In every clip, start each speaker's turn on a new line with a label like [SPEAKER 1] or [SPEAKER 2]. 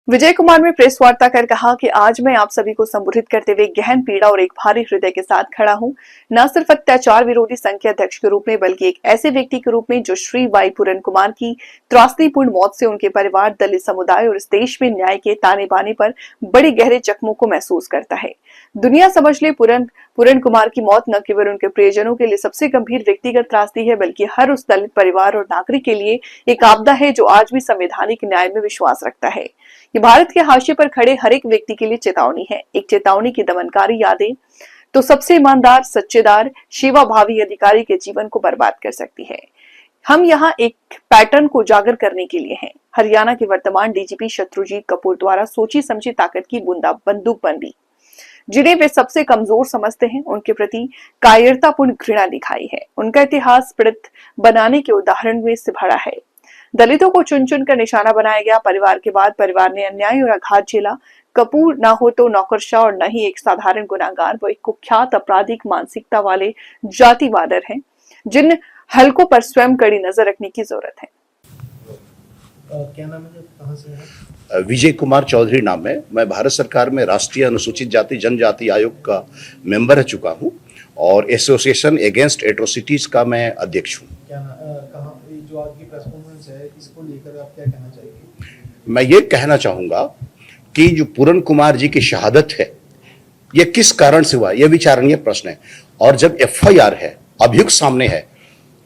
[SPEAKER 1] विजय कुमार ने प्रेस वार्ता कर कहा कि आज मैं आप सभी को संबोधित करते हुए गहन पीड़ा और एक भारी हृदय के साथ खड़ा हूं, न सिर्फ अत्याचार विरोधी संघ के अध्यक्ष के रूप में बल्कि एक ऐसे व्यक्ति के रूप में जो श्री वाई पूरन कुमार की त्रासदीपूर्ण मौत से उनके परिवार, दलित समुदाय और इस देश में न्याय के ताने बाने पर बड़े गहरे जख्मों को महसूस करता है। दुनिया समझ ले, पूरन कुमार की मौत न केवल उनके प्रियजनों के लिए सबसे गंभीर व्यक्तिगत त्रासदी है बल्कि हर उस दलित परिवार और नागरिक के लिए एक आपदा है जो आज भी संवैधानिक न्याय में विश्वास रखता है। ये भारत के हाशिए पर खड़े हर एक व्यक्ति के लिए चेतावनी है, एक चेतावनी की दमनकारी यादें तो सबसे ईमानदार, सच्चेदार, सेवाभावी अधिकारी के जीवन को बर्बाद कर सकती है। हम यहाँ एक पैटर्न को उजागर करने के लिए हैं। हरियाणा के वर्तमान डीजीपी शत्रुजीत कपूर द्वारा सोची समझी ताकत की बंदूकबंदी जिन्हें वे सबसे कमजोर समझते हैं, उनके प्रति कायरतापूर्ण घृणा दिखाई है। उनका इतिहास पीड़ित बनाने के उदाहरण में से भरा है। दलितों को चुन चुन कर निशाना बनाया गया। परिवार के बाद परिवार ने अन्याय और आघात झेला। कपूर ना हो तो नौकरशाह और न ही एक साधारण गुनाहगार, वो एक कुख्यात आपराधिक मानसिकता वाले जातिवादर हैं जिन हलकों पर स्वयं कड़ी नजर रखने की जरूरत है।
[SPEAKER 2] क्या नाम है, कहां से है?
[SPEAKER 3] विजय कुमार चौधरी नाम है। मैं भारत सरकार में राष्ट्रीय अनुसूचित जाति जनजाति आयोग का मेंबर रह चुका हूं और एसोसिएशन अगेंस्ट एट्रोसिटीज का मैं अध्यक्ष हूं।
[SPEAKER 2] कहां जो आज की प्रेस कॉन्फ्रेंस है, इसको लेकर आप क्या कहना चाहेंगे?
[SPEAKER 3] मैं ये कहना चाहूंगा कि जो पूरन कुमार जी की शहादत है, ये किस कारण से हुआ, यह विचारणीय प्रश्न है। और जब एफआईआर है, अभियुक्त सामने है,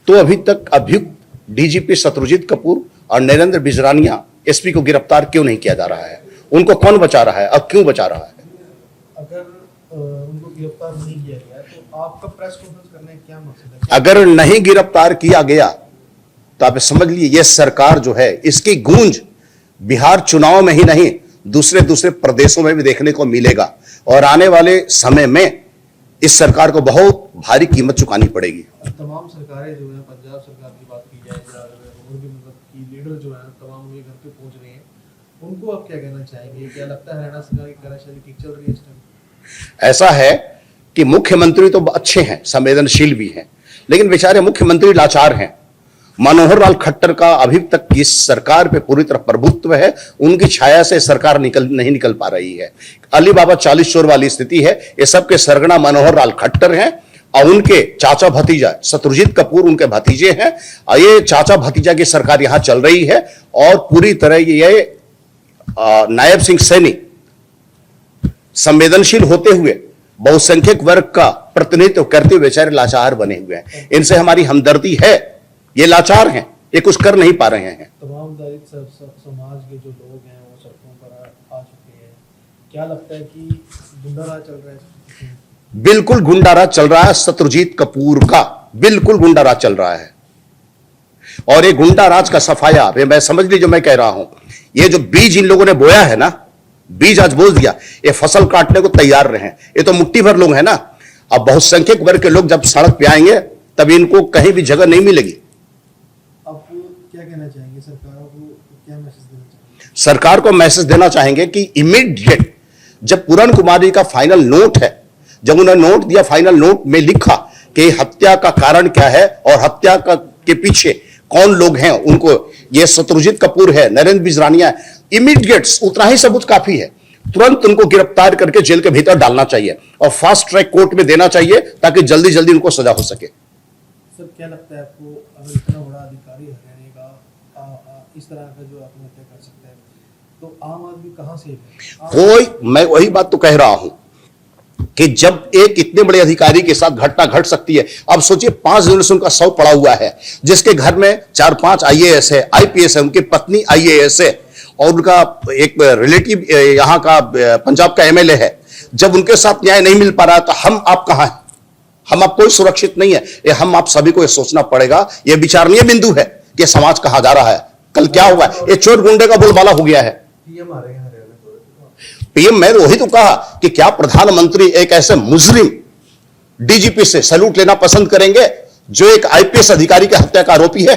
[SPEAKER 3] तो अभी तक अभियुक्त डीजीपी शत्रुजीत कपूर और नरेंद्र बिजरानिया एसपी को गिरफ्तार क्यों नहीं किया जा रहा है? उनको कौन बचा रहा है और क्यों बचा रहा है?
[SPEAKER 2] अगर उनको गिरफ्तार नहीं किया गया तो आपका प्रेस कॉन्फ्रेंस करने का क्या मकसद है?
[SPEAKER 3] अगर नहीं गिरफ्तार किया गया तो आप समझ लीजिए ये सरकार जो है, इसकी गूंज बिहार चुनाव में ही नहीं, दूसरे प्रदेशों में भी देखने को मिलेगा और आने वाले समय में इस सरकार को बहुत भारी कीमत चुकानी पड़ेगी।
[SPEAKER 2] तमाम सरकारें जो है, पंजाब सरकार की बात की जाए और भी मतलब की लीडर जो है तमाम ये घर पे पहुंच रहे हैं, उनको आप क्या कहना चाहेंगे? क्या लगता है हरियाणा सरकार की कार्यशैली ठीक चल रही है इस टाइम?
[SPEAKER 3] ऐसा है कि मुख्यमंत्री तो अच्छे हैं, संवेदनशील भी हैं, लेकिन बेचारे मुख्यमंत्री लाचार हैं। मनोहर लाल खट्टर का अभी तक इस सरकार पे पूरी तरह प्रभुत्व है, उनकी छाया से सरकार नहीं निकल पा रही है। अली बाबा 40 चोर वाली स्थिति है। ये सबके सरगना मनोहर लाल खट्टर हैं और उनके चाचा भतीजा शत्रुजीत कपूर उनके भतीजे हैं। और ये चाचा भतीजा की सरकार यहां चल रही है और पूरी तरह ये नायब सिंह सैनी संवेदनशील होते हुए बहुसंख्यक वर्ग का प्रतिनिधित्व करते हुए बेचारे लाचार बने हुए हैं। इनसे हमारी हमदर्दी है। ये लाचार हैं, ये कुछ कर नहीं पा रहे हैं।
[SPEAKER 2] तमाम दलित समाज के जो लोग हैं वो सड़कों पर आ चुके हैं। क्या लगता है कि गुंडाराज चल रहा है?
[SPEAKER 3] बिल्कुल गुंडाराज चल रहा है। शत्रुजीत कपूर का बिल्कुल गुंडाराज चल रहा है और ये गुंडाराज का सफाया मैं समझ लीजिए, जो मैं कह रहा हूं, ये जो बीज इन लोगों ने बोया है ना, बीज आज बोल दिया, ये फसल काटने को तैयार रहे। ये तो मुट्ठी भर लोग हैं ना। अब बहुसंख्यक वर्ग के लोग जब सड़क पे आएंगे तब इनको कहीं भी जगह नहीं मिलेगी।
[SPEAKER 2] आप क्या कहना चाहेंगे? सरकार को क्या मैसेज देना चाहेंगे?
[SPEAKER 3] सरकार को मैसेज देना चाहेंगे कि इमीडिएट जब पूरन कुमार जी का फाइनल नोट है, जब उन्होंने नोट दिया, फाइनल नोट में लिखा कि हत्या का कारण क्या है और हत्या के पीछे कौन लोग हैं, उनको ये शत्रुजीत कपूर है, नरेंद्र बिजरानिया, इमीडिएट उतना ही सबूत काफी है। तुरंत उनको गिरफ्तार करके जेल के भीतर डालना चाहिए और फास्ट ट्रैक कोर्ट में देना चाहिए ताकि जल्दी जल्दी उनको सजा हो सके।
[SPEAKER 2] सर, क्या लगता है आपको, अगर इतना बड़ा अधिकारी हरियाणा का इस तरह का जो आत्महत्या कर सकता है तो आम आदमी कहां से
[SPEAKER 3] कोई, मैं वही बात तो कह रहा हूं कि जब एक इतने बड़े अधिकारी के साथ घटना घट सकती है। अब सोचिए 5 जनरेशन का शव पड़ा हुआ है, जिसके घर में 4-5 आईएएस है, आईपीएस है, उनकी पत्नी आईएएस है और उनका एक रिलेटिव यहां का पंजाब का एमएलए है। जब उनके साथ न्याय नहीं मिल पा रहा तो हम आप कहां हैं? हम आप कोई सुरक्षित नहीं है। ये हम आप सभी को ये सोचना पड़ेगा। ये विचारणीय बिंदु है कि समाज कहां जा रहा है, कल क्या हुआ। ये चोर गुंडे का बोलबाला हो गया है। पीएम, मैं वही तो कहा कि क्या प्रधानमंत्री एक ऐसे मुजरिम डीजीपी से सैल्यूट लेना पसंद करेंगे जो एक आईपीएस अधिकारी के हत्या का आरोपी है?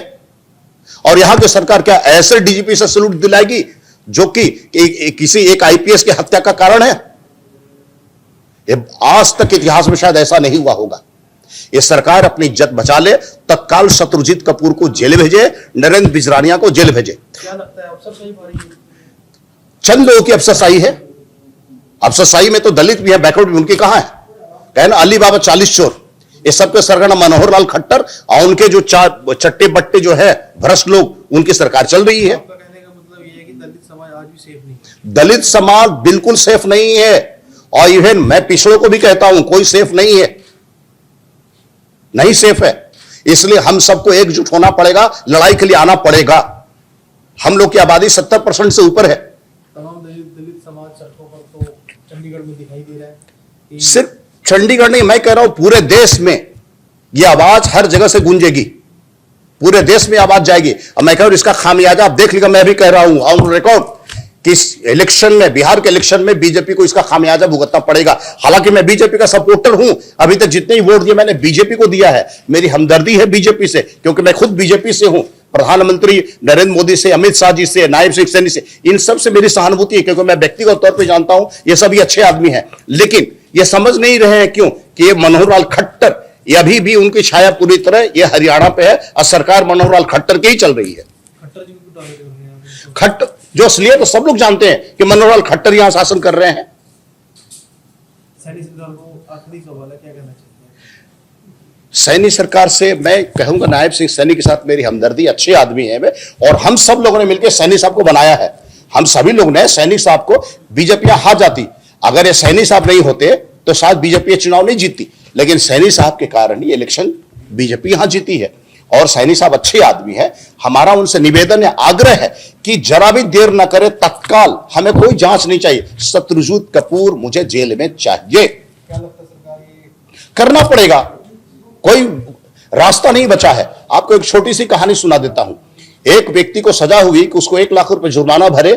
[SPEAKER 3] और यहां की सरकार क्या ऐसे डीजीपी से सैल्यूट दिलाएगी जो कि किसी एक आईपीएस की हत्या का कारण है? आज तक इतिहास में शायद ऐसा नहीं हुआ होगा। ये सरकार अपनी इज्जत बचा ले, तत्काल शत्रुजीत कपूर को जेल भेजे, नरेंद्र बिजरानिया को जेल भेजे।
[SPEAKER 2] क्या लगता है अफसर सही
[SPEAKER 3] चंद लोगों की अफसरशाही है। अफसरशाही में तो दलित भी है, बैकवर्ड भी, उनकी कहां है? कहना अली बाबा 40 चोर, ये सबके सरगना मनोहर लाल खट्टर और उनके जो चट्टे बट्टे जो है भ्रष्ट लोग, उनकी सरकार चल रही है।
[SPEAKER 2] आपका कहने का मतलब ये है कि दलित समाज आज भी सेफ नहीं है?
[SPEAKER 3] दलित समाज बिल्कुल सेफ नहीं है, और इवन मैं पिछड़ों को भी कहता हूं कोई सेफ नहीं है, नहीं सेफ है। इसलिए हम सबको एकजुट होना पड़ेगा, लड़ाई के लिए आना पड़ेगा। हम लोग की आबादी 70% से ऊपर है।
[SPEAKER 2] तमाम दलित समाज सड़कों पर तो चंडीगढ़ में दिखाई दे रहा है।
[SPEAKER 3] सिर्फ चंडीगढ़ नहीं, मैं कह रहा हूं पूरे देश में यह आवाज हर जगह से गूंजेगी, पूरे देश में आवाज जाएगी। और मैं कह रहा हूं इसका खामियाजा आप देख लीजिएगा। मैं भी कह रहा हूं ऑन रिकॉर्ड कि इस इलेक्शन में, बिहार के इलेक्शन में बीजेपी को इसका खामियाजा भुगतना पड़ेगा। हालांकि मैं बीजेपी का सपोर्टर हूं, अभी तक जितने ही वोट दिए मैंने बीजेपी को दिया है। मेरी हमदर्दी है बीजेपी से, क्योंकि मैं खुद बीजेपी से हूं। प्रधानमंत्री नरेंद्र मोदी से, अमित शाह जी से, नायब सिंह सैनी से, इन सब से मेरी सहानुभूति है, क्योंकि मैं व्यक्तिगत तौर पर जानता हूं ये सभी अच्छे आदमी हैं। लेकिन ये समझ नहीं रहे हैं क्यों कि ये मनोहर लाल खट्टर, ये अभी भी उनकी छाया पूरी तरह ये हरियाणा पे है और सरकार मनोहर लाल खट्टर की ही चल रही है।
[SPEAKER 2] खट्टर जी को टारगेट कर रहे हैं।
[SPEAKER 3] खट्टर जो असलियत तो सब लोग जानते हैं कि मनोहर लाल खट्टर यहां शासन कर रहे हैं।
[SPEAKER 2] सैनी सरकार को आखिरी सवाल है, क्या कहना चाहिए?
[SPEAKER 3] सैनी सरकार से मैं कहूंगा, नायब सिंह सैनी के साथ मेरी हमदर्दी, अच्छे आदमी है वे, और हम सब लोगों ने मिलकर सैनी साहब को बनाया है। हम सभी लोग ने सैनी साहब को, बीजेपी हार जाती, अगर ये सैनी साहब नहीं होते तो शायद बीजेपी चुनाव नहीं जीतती, लेकिन सैनी साहब के कारण ये इलेक्शन बीजेपी यहां जीती है। और सैनी साहब अच्छे आदमी है। हमारा उनसे निवेदन है, आग्रह है कि जरा भी देर न करे, तत्काल, हमें कोई जांच नहीं चाहिए, शत्रुजीत कपूर मुझे जेल में चाहिए।
[SPEAKER 2] क्या लगता है सरकार ये
[SPEAKER 3] करना पड़ेगा, कोई रास्ता नहीं बचा है। आपको एक छोटी सी कहानी सुना देता हूं। एक व्यक्ति को सजा हुई कि उसको 1 लाख रुपए जुर्माना भरे,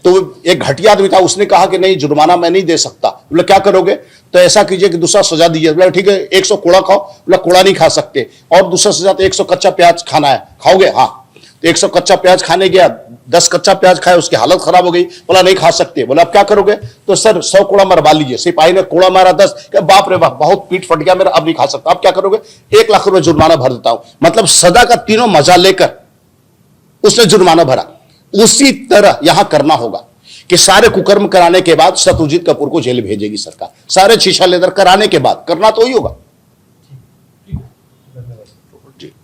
[SPEAKER 3] तो एक घटिया आदमी था, उसने कहा कि नहीं जुर्माना मैं नहीं दे सकता। बोले क्या करोगे? तो ऐसा कीजिए कि दूसरा सजा दीजिए। बोले ठीक है 100 कोड़ा खाओ। बोला कोड़ा नहीं खा सकते, और दूसरा सजा तो 100 कच्चा प्याज खाना है, खाओगे? हाँ। तो 100 कच्चा प्याज खाने गया, 10 कच्चा प्याज खाए, उसकी हालत खराब हो गई। बोला नहीं खा सकते। बोला अब क्या करोगे? तो सर 100 कोड़ा मरवा लीजिए। सिपाही ने कोड़ा मारा 10, बाप रे बाप बहुत पीठ फट गया मेरा, अब नहीं खा सकता। अब क्या करोगे? 1 लाख रुपए जुर्माना भर देता हूं। मतलब सजा का तीनों मजा लेकर उसने जुर्माना भरा। उसी तरह यहां करना होगा कि सारे कुकर्म कराने के बाद शत्रुजीत कपूर को जेल भेजेगी सरकार, सारे शीशा लेदर कराने के बाद। करना तो ही होगा।